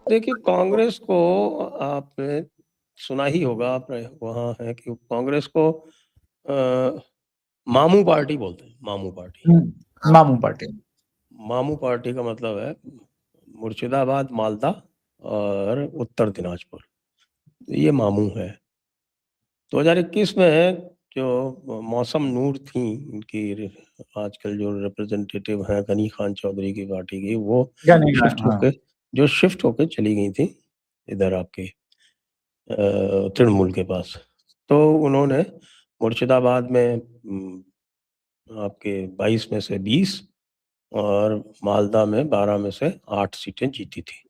देखिए, कांग्रेस को आपने सुना ही होगा, आप वहाँ हैं कि कांग्रेस को मामू पार्टी बोलते हैं, मामू पार्टी। मामू पार्टी। मामू पार्टी का मतलब है मुर्शिदाबाद, मालदा और उत्तर दिनाजपुर, ये मामू है। 2021 में जो मौसम नूर थी, इनकी आजकल जो रिप्रेजेंटेटिव हैं गनी खान चौधरी की पार्टी की, वो शिफ्ट होके चली गई थी इधर आपके तृणमूल के पास। तो उन्होंने मुर्शिदाबाद में आपके 22 में से 20 और मालदा में 12 में से 8 सीटें जीती थी।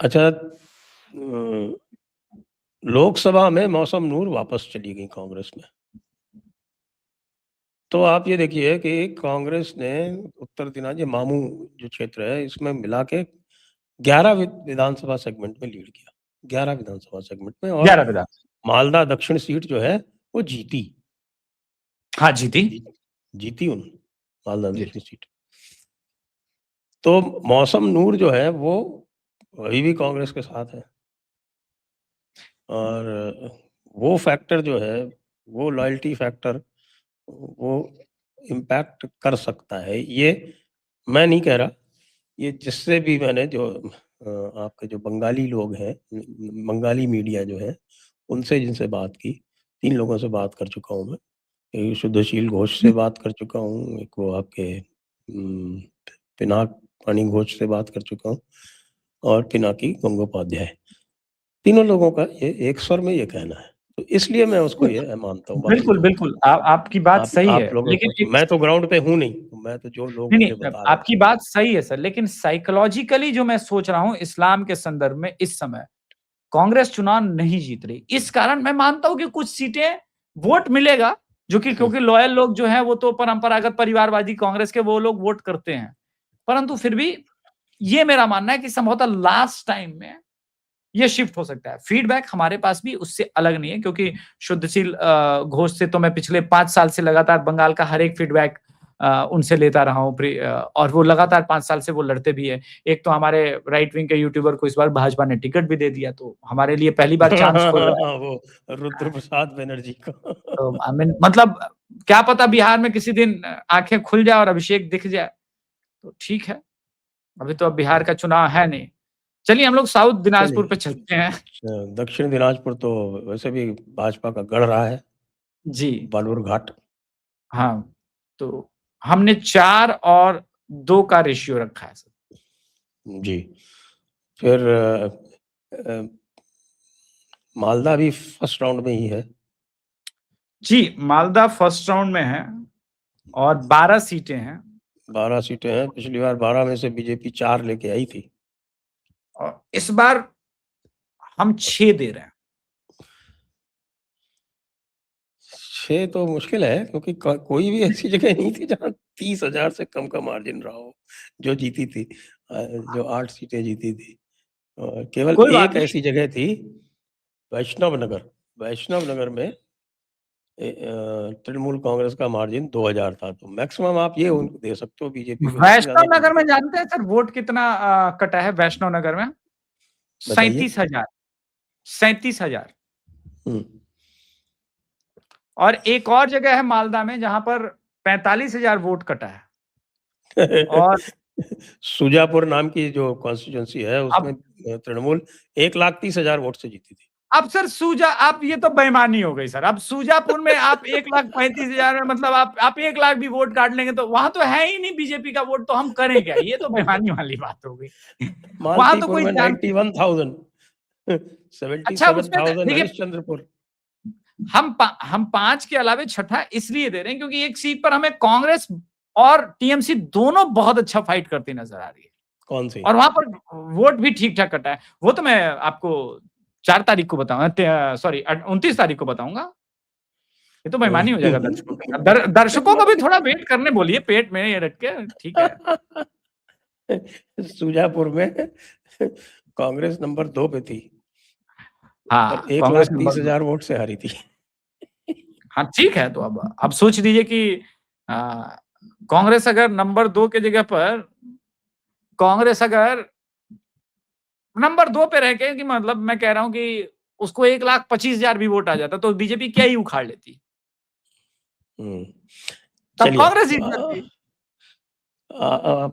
अच्छा, लोकसभा में मौसम नूर वापस चली गई कांग्रेस में। तो आप ये देखिए कि कांग्रेस ने उत्तर दिनाजपुर, मामू जो क्षेत्र है, इसमें मिला के 11 विधानसभा सेगमेंट में लीड किया, 11 विधानसभा सेगमेंट में। और 11 विधानसभा, मालदा दक्षिण सीट जो है वो जीती। हाँ जीती उन मालदा दक्षिण सीट। तो मौसम नूर जो है वो अभी भी कांग्रेस के साथ है, और वो फैक्टर जो है, वो लॉयल्टी फैक्टर, वो इम्पैक्ट कर सकता है। ये मैं नहीं कह रहा, ये जिससे भी मैंने जो आपके जो बंगाली लोग हैं, बंगाली मीडिया जो है, उनसे जिनसे बात की, 3 लोगों से बात कर चुका हूँ मैं। एक शुद्धशील घोष से बात कर चुका हूँ, एक वो आपके पिनाक पानी घोष से बात कर चुका हूँ, और पिनाकी गंगोपाध्याय। तीनों लोगों का ये एक स्वर में ये कहना है, तो इसलिए मैं उसको ये मानता हूँ। बिल्कुल बिल्कुल, आपकी बात सही है, लेकिन मैं तो ग्राउंड पे हूँ नहीं, तो मैं तो जो लोग मुझे बता रहे हैं। आपकी बात सही है सर, लेकिन साइकोलॉजिकली जो मैं सोच रहा हूँ इस्लाम के संदर्भ में, इस समय कांग्रेस चुनाव नहीं जीत रही, इस कारण मैं मानता हूं कि कुछ सीटें वोट मिलेगा, जो कि क्योंकि लॉयल लोग जो है वो तो परंपरागत परिवारवादी कांग्रेस के वो लोग वोट करते हैं, परंतु फिर भी ये मेरा मानना है कि संभवतः लास्ट टाइम में ये शिफ्ट हो सकता है। फीडबैक हमारे पास भी उससे अलग नहीं है, क्योंकि शुद्धशील घोष से तो मैं पिछले 5 साल से लगातार बंगाल का हर एक फीडबैक उनसे लेता रहा हूँ, और वो लगातार 5 साल से वो लड़ते भी है। एक तो हमारे राइट विंग के यूट्यूबर को इस बार भाजपा ने टिकट भी दे दिया, तो हमारे लिए पहली बार चांस खुल रहा है। वो रुद्र प्रसाद बनर्जी को तो आई मीन मतलब क्या पता बिहार में किसी दिन आंखें खुल जाए और अभिषेक दिख जाए, तो ठीक है। अभी तो अब बिहार का चुनाव है नहीं। चलिए हम लोग साउथ दिनाजपुर पे चलते हैं। दक्षिण दिनाजपुर तो वैसे भी भाजपा का गढ़ रहा है जी, बालूर घाट। हाँ, तो हमने 4 और 2 का रेशियो रखा है सर। जी, फिर मालदा भी फर्स्ट राउंड में ही है। जी, मालदा फर्स्ट राउंड में है और 12 सीटें हैं। 12 सीटें हैं। पिछली बार 12 में से बीजेपी 4 लेके आई थी, और इस बार हम 6 दे रहे हैं। 6 तो मुश्किल है, क्योंकि कोई भी ऐसी जगह नहीं थी जहां 30,000 से कम का मार्जिन रहा हो जो जीती थी, जो 8 सीटें जीती थी। केवल कोई बात एक नहीं। ऐसी जगह थी, वैष्णव नगर में तृणमूल कांग्रेस का मार्जिन 2000 था, तो मैक्सिमम आप ये उनको दे सकते हो बीजेपी को, इससे ज्यादा वैष्णव नहीं नगर में दे। जानते हैं सर वोट कितना कटा है वैष्णव नगर में? बताइए। 37,000। 37,000। हम्म। और एक और जगह है मालदा में जहां पर 45,000 वोट कटा है। और सुजापुर नाम की जो कॉन्स्टिट्यूंसी है, उसमें अब तृणमूल 1,30,000 वोट से जीती थी। अब सर आप ये तो बेईमानी हो गई सर। अब सुजापुर में आप 1,35,000 में मतलब आप 1 लाख भी वोट काट लेंगे तो वहां तो है ही नहीं बीजेपी का वोट, तो हम करें क्या? ये तो बेईमानी वाली बात हो गई। वहां तो मालतीपुर कोई में जान 91,000, अच्छा उसमें 77,000 देखिए, हरिश्चंद्रपुर। हम 5 के अलावे छठा इसलिए दे रहे हैं क्योंकि एक सीट पर हमें कांग्रेस और टीएमसी दोनों बहुत अच्छा फाइट करती नजर आ रही है, कौन सी? और वहां पर वोट भी ठीक ठाक कटा है। वो तो मैं आपको 4 तारीख को बताऊंगा, सॉरी 29 तारीख को बताऊंगा। ये तो बेईमानी हो जाएगा दर्शकों के साथ। दर्शकों को भी थोड़ा वेट करने बोलिए, पेट में ये रख के, ठीक है। सुजापुर में कांग्रेस नंबर 2 पे थी और हाँ, एक कांग्रेस लाख नंबर तीस 2। हजार वोट से हारी थी। हाँ ठीक है, तो अब सोच लीजिए कि कांग्रेस अगर नंबर 2 के जगह पर कांग्रेस अगर नंबर 2 पे रह के, कि मतलब मैं कह रहा हूं कि उसको 1,25,000 भी वोट आ जाता तो बीजेपी क्या ही उखाड़ लेती, हम्म, तब चलिए। कांग्रेस जीत जाती।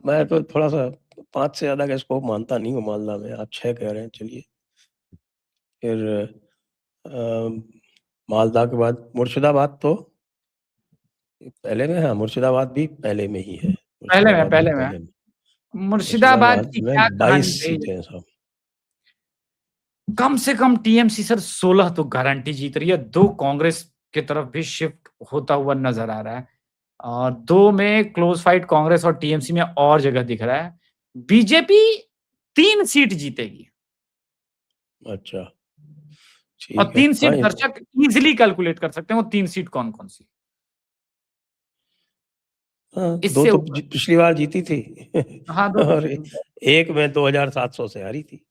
मैं तो थोड़ा सा 5 से ज्यादा का स्कोप मानता नहीं हूँ मालदा में, आप 6 कह रहे हैं, चलिए। फिर मालदा के बाद मुर्शिदाबाद तो पहले में है, मुर्शिदाबाद भी पहले में ही है, मुर्शिदाबाद भी पहले में पहले में। मुर्शिदाबाद मुर्शिदाबाद की क्या में कहानी 22 रही, सीटें हैं साहब। कम से कम टीएमसी सर 16 तो गारंटी जीत रही है, 2 कांग्रेस की तरफ भी शिफ्ट होता हुआ नजर आ रहा है, और 2 में क्लोज फाइट कांग्रेस और टीएमसी में और जगह दिख रहा है। बीजेपी 3 सीट जीतेगी, अच्छा, और ठीक है। 3 हाँ, सीट दर्शक इजीली कैलकुलेट कर सकते हैं वो 3 सीट कौन कौन सी, हाँ, 2 इससे तो ऊपर। पिछली बार जीती थी हाँ, 2 तो और एक में 2700 से हारी थी।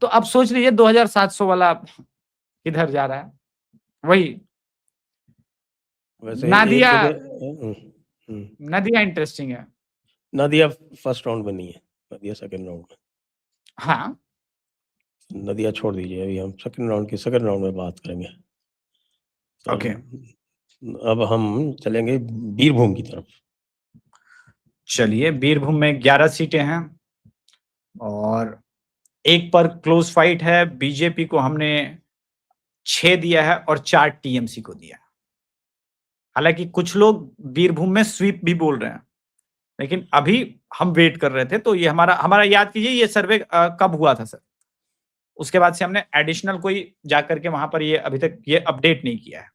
तो अब सोच लीजिए 2700 वाला किधर जा रहा है, वही वैसे एक नादिया। जगह हम्म, नादिया इंटरेस्टिंग है। नदिया फर्स्ट राउंड में नहीं है, नदिया सेकंड राउंड में। हाँ, नदिया छोड़ दीजिए, अभी हम सेकंड राउंड में बात करेंगे। तो ओके, अब हम चलेंगे बीरभूम की तरफ। चलिए बीरभूम में 11 सीटें हैं, और एक पर क्लोज फाइट है, बीजेपी को हमने 6 दिया है और 4 टीएमसी को दिया है। हालांकि कुछ लोग बीरभूम में स्वीप भी बोल रहे हैं, लेकिन अभी हम वेट कर रहे थे, तो ये हमारा हमारा याद कीजिए ये सर्वे कब हुआ था सर, उसके बाद से हमने एडिशनल कोई जाकर के वहां पर ये अभी तक ये अपडेट नहीं किया है।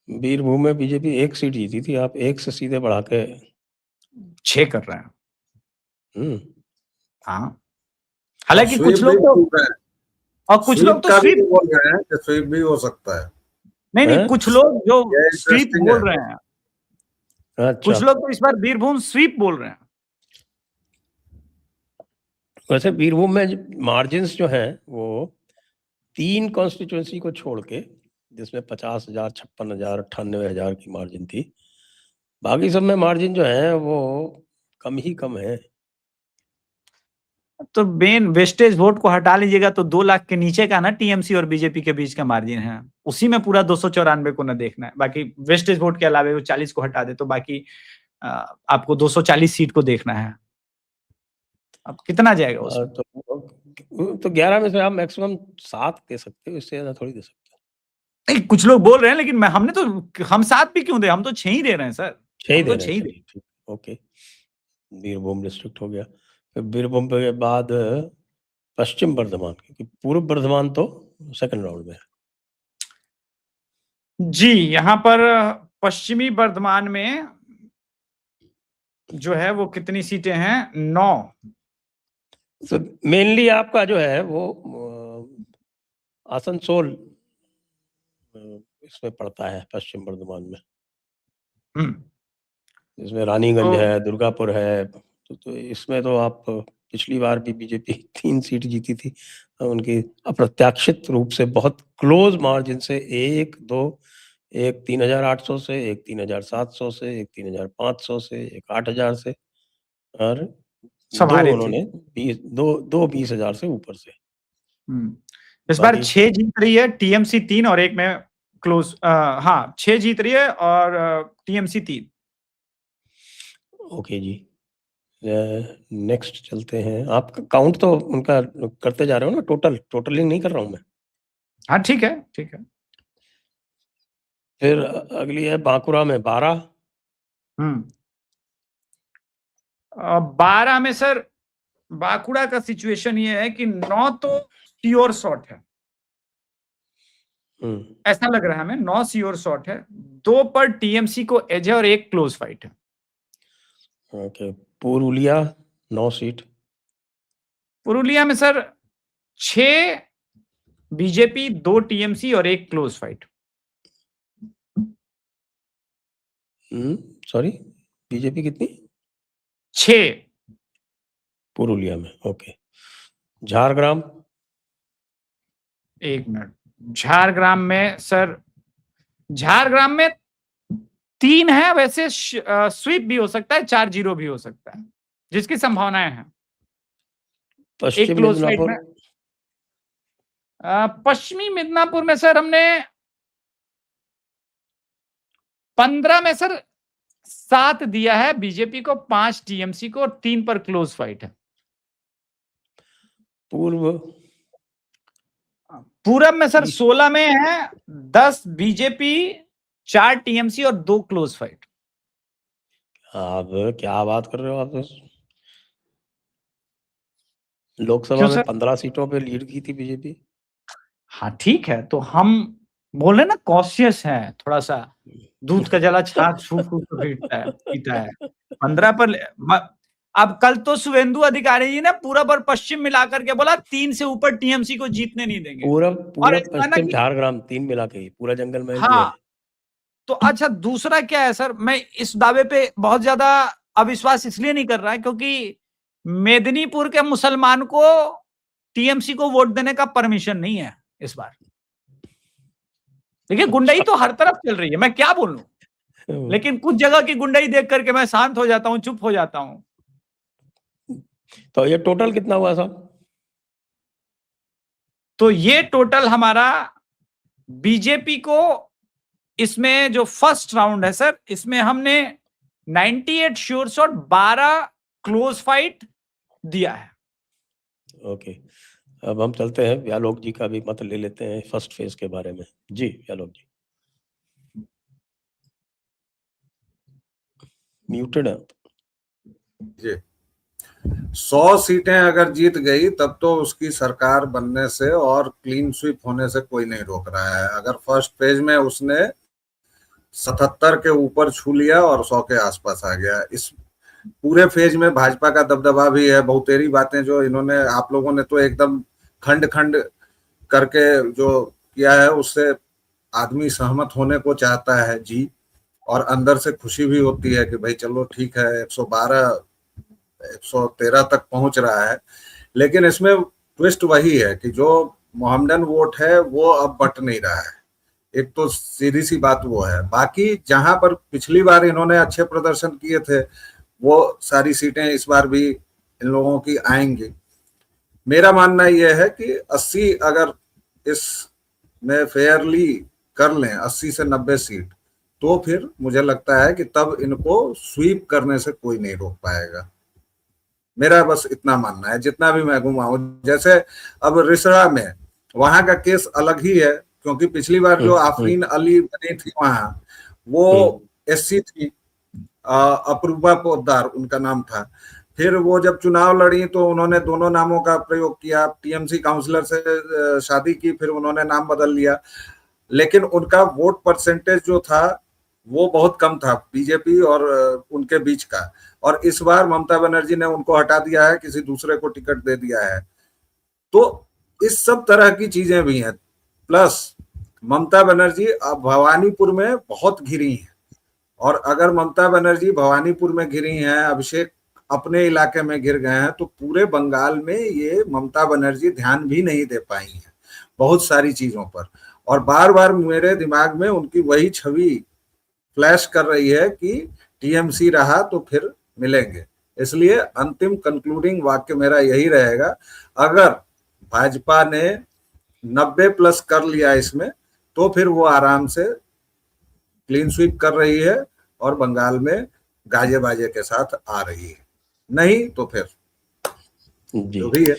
बीरभूम में बीजेपी 1 सीट जीती थी, आप 1 से सीधे बढ़ा के 6 कर रहे हैं। हम्म, हाँ, और हालांकि स्वीप कुछ भी लोग तो, बोल रहे हैं, और कुछ लोग स्वीप तो का भी स्वीप, बोल रहे हैं कि स्वीप भी हो सकता है। नहीं हैं? कुछ लोग जो ये स्वीप इंटरेस्टिंग बोल है। रहे हैं, अच्छा, कुछ लोग तो इस बार बीरभूम स्वीप बोल रहे हैं। वैसे बीरभूम में मार्जिन्स जो हैं वो 3 कॉन्स्टिट्यूंसी को छोड़ के, जिसमें 50,000, 56,000, 98,000 की मार्जिन थी, बाकी सब में मार्जिन जो है वो कम ही कम है। तो मेन वेस्टेज वोट को हटा लीजिएगा तो 2 लाख के नीचे का ना टीएमसी और बीजेपी के बीच का मार्जिन है, उसी में पूरा 294 को ना देखना है, बाकी वेस्टेज वोट के अलावा वो 40 को हटा दे तो बाकी आपको 240 सीट को देखना है। अब कितना जाएगा उसमें? तो 11 में से आप मैक्सिमम 7 दे सकते हो, इससे ज्यादा थोड़ी दे सकते हो। नहीं, कुछ लोग बोल रहे हैं, लेकिन हमने तो हम 7 भी क्यों दे, हम तो 6 ही दे रहे हैं सर, 6 ही हम दे तो रहे 6 हैं, ही दे। चलिए ठीक, ओके। बीरभूम डिस्ट्रिक्ट हो गया। फिर बीरभूम के बाद पश्चिम बर्धमान, क्योंकि पूर्व बर्धमान तो सेकंड राउंड में है। जी, यहाँ पर पश्चिमी बर्धमान में जो है वो कितनी सीटें हैं? 9। तो मेनली आपका जो है वो आसनसोल इसमें पड़ता है, पश्चिम बर्धमान में, इसमें रानीगंज तो है, दुर्गापुर है। तो इसमें तो आप पिछली बार भी बीजेपी 3 सीट जीती थी, उनकी अप्रत्याशित रूप से बहुत क्लोज मार्जिन से, एक 3,800 से, एक 3,700 से, एक 3,500 से, एक 8,000 से, और सब 2 हारे थे। उन्होंने 20,000 से ऊपर से। इस बार बाकी 6 जीत रही है टीएमसी 3 और एक में क्लोज, हाँ 6 जीत रही है और टीएमसी 3। ओके जी, नेक्स्ट चलते हैं। आप काउंट तो उनका करते जा रहे हो ना, टोटलिंग नहीं कर रहा हूँ मैं। हाँ ठीक है, ठीक है। फिर अगली है बांकुरा में 12। 12 में सर बांकुड़ा का सिचुएशन ये है कि 9 तो श्योर शॉट है, ऐसा लग रहा है हमें, 9 श्योर शॉट है, 2 पर टीएमसी को एज है और 1 क्लोज फाइट है। Okay, Purulia 9 seat. पुरुलिया में सर 6 बीजेपी, 2 टीएमसी और 1 क्लोज फाइट। सॉरी, बीजेपी कितनी? 6 पुरुलिया में, ओके। झारग्राम, 1 मिनट, झारग्राम में सर, झारग्राम में 3 है, वैसे स्वीप भी हो सकता है, 4-0 भी हो सकता है, जिसकी संभावनाएं हैं। पश्चिम क्लोज फाइट मिदनापुर में पश्चिमी मिदनापुर में सर हमने 15 में सर 7 दिया है बीजेपी को, 5 टीएमसी को और 3 पर क्लोज फाइट है। पूरब में सर 16 में है, 10 बीजेपी, 4 टीएमसी और 2 क्लोज फाइट। आप क्या बात कर रहे हो आप? लोकसभा क्यों में सर? 15 सीटों पे लीड की थी बीजेपी। हाँ ठीक है, तो हम बोले ना कॉशियस है, थोड़ा सा दूध का जला छाछ फूक फूक के पीता है। 15 पर अब कल तो शुभेंदु अधिकारी जी ने पूरब और पश्चिम मिलाकर के बोला 3 से ऊपर टीएमसी को जीतने नहीं देंगे। पूरब और ऐसा ना पश्चिम कि झारग्राम 3 मिला के पूरा जंगल महल जो हाँ, है। तो अच्छा दूसरा क्या है सर, मैं इस दावे पे बहुत ज्यादा अविश्वास इसलिए नहीं कर रहा है क्योंकि मेदिनीपुर के मुसलमान को टीएमसी को वोट देने का परमिशन नहीं है इस बार। देखिए गुंडाई तो हर तरफ चल रही है, मैं क्या बोलूं, लेकिन कुछ जगह की गुंडाई देख करके मैं शांत हो जाता हूं, चुप हो जाता हूं। तो ये टोटल कितना हुआ साहब? तो ये टोटल हमारा बीजेपी को इसमें जो फर्स्ट राउंड है सर, इसमें हमने 98 श्योर्स और 12 क्लोज फाइट दिया है। ओके, अब हम चलते हैं, व्यालोक जी का भी मत ले लेते हैं फर्स्ट फेज के बारे में। जी व्यालोक जी, म्यूटेड है। जी 100 सीटें अगर जीत गई तब तो उसकी सरकार बनने से और क्लीन स्वीप होने से कोई नहीं रोक रहा है। अगर फर्स्ट फेज में उसने 77 के ऊपर छू लिया और 100 के आसपास आ गया, इस पूरे फेज में भाजपा का दबदबा भी है। बहुतेरी बातें जो इन्होंने, आप लोगों ने तो एकदम खंड खंड करके जो किया है उससे आदमी सहमत होने को चाहता है जी, और अंदर से खुशी भी होती है कि भाई चलो ठीक है 112 113 तक पहुंच रहा है। लेकिन इसमें ट्विस्ट वही है कि जो मोहम्मदन वोट है वो अब बट नहीं रहा है। एक तो सीधी सी बात वो है, बाकी जहां पर पिछली बार इन्होंने अच्छे प्रदर्शन किए थे वो सारी सीटें इस बार भी इन लोगों की आएंगी। मेरा मानना यह है कि 80 अगर इसमें फेयरली कर लें, 80 से 90 सीट, तो फिर मुझे लगता है कि तब इनको स्वीप करने से कोई नहीं रोक पाएगा। मेरा बस इतना मानना है, जितना भी मैं घुमाऊं। जैसे अब रिसड़ा में वहां का केस अलग ही है, क्योंकि पिछली बार जो आफरीन अली बनी थी वहां, वो एससी थी, अपूर्वा पोद्दार उनका नाम था। फिर वो जब चुनाव लड़ी तो उन्होंने दोनों नामों का प्रयोग किया, टीएमसी काउंसलर से शादी की, फिर उन्होंने नाम बदल लिया, लेकिन उनका वोट परसेंटेज जो था वो बहुत कम था बीजेपी और उनके बीच का। और इस बार ममता बनर्जी ने उनको हटा दिया है, किसी दूसरे को टिकट दे दिया है। तो इस सब तरह की चीजें भी हैं। प्लस ममता बनर्जी अब भवानीपुर में बहुत घिरी हैं, और अगर ममता बनर्जी भवानीपुर में घिरी हैं, अभिषेक अपने इलाके में गिर गए हैं, तो पूरे बंगाल में ये ममता बनर्जी ध्यान भी नहीं दे पाई है बहुत सारी चीजों पर। और बार बार मेरे दिमाग में उनकी वही छवि फ्लैश कर रही है कि टीएमसी रहा तो फिर मिलेंगे। इसलिए अंतिम कंक्लूडिंग वाक्य मेरा यही रहेगा, अगर भाजपा ने 90 प्लस कर लिया इसमें, तो फिर वो आराम से क्लीन स्वीप कर रही है और बंगाल में गाजे बाजे के साथ आ रही है। नहीं तो फिर जो भी है।